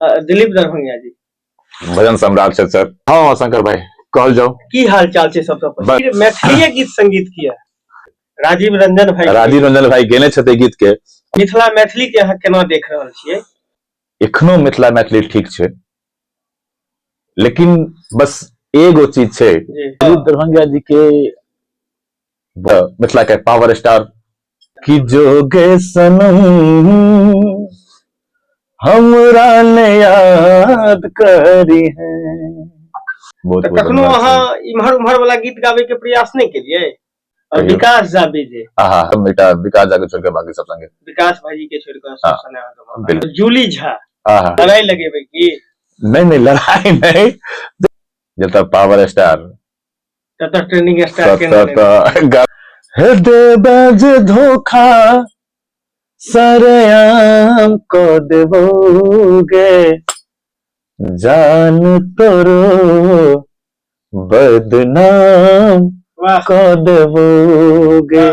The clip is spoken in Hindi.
दिलीप दरभंगिया जी भजन सम्राट छै सर। हाँ शंकर भाई कहल जाओ की हाल चाल छै सबसे पहले मैथिली गीत संगीत किया राजीव रंजन भाई गेने छथि गीत के। मिथिला मैथिली के अहाँ केना देख रहल छियै? एखनो मिथिला मैथिली ठीक छै, लेकिन बस एगो चीज छै, दिलीप दरभंगिया जी के मिथिला के पावर स्टार की जोगे सनम हमरा ने याद करी है। बहुत कखनो अहाँ इम्हर उम्हर वाला गीत गावे के प्रयास नहीं केलिए? और विकास जाबे जे हम बेटा विकास जाके छोड़ के बाकी सब संगे विकास भाई जी के छोड़ के सब संगे जूली झा लड़ाई लगेबे की? नहीं लड़ाई नहीं, जब तक पावर स्टार तब तक ट्रेंडिंग स्टार के देबज धोखा सरेआम को देबोगे जान तोरो बदनाम को देबोगे।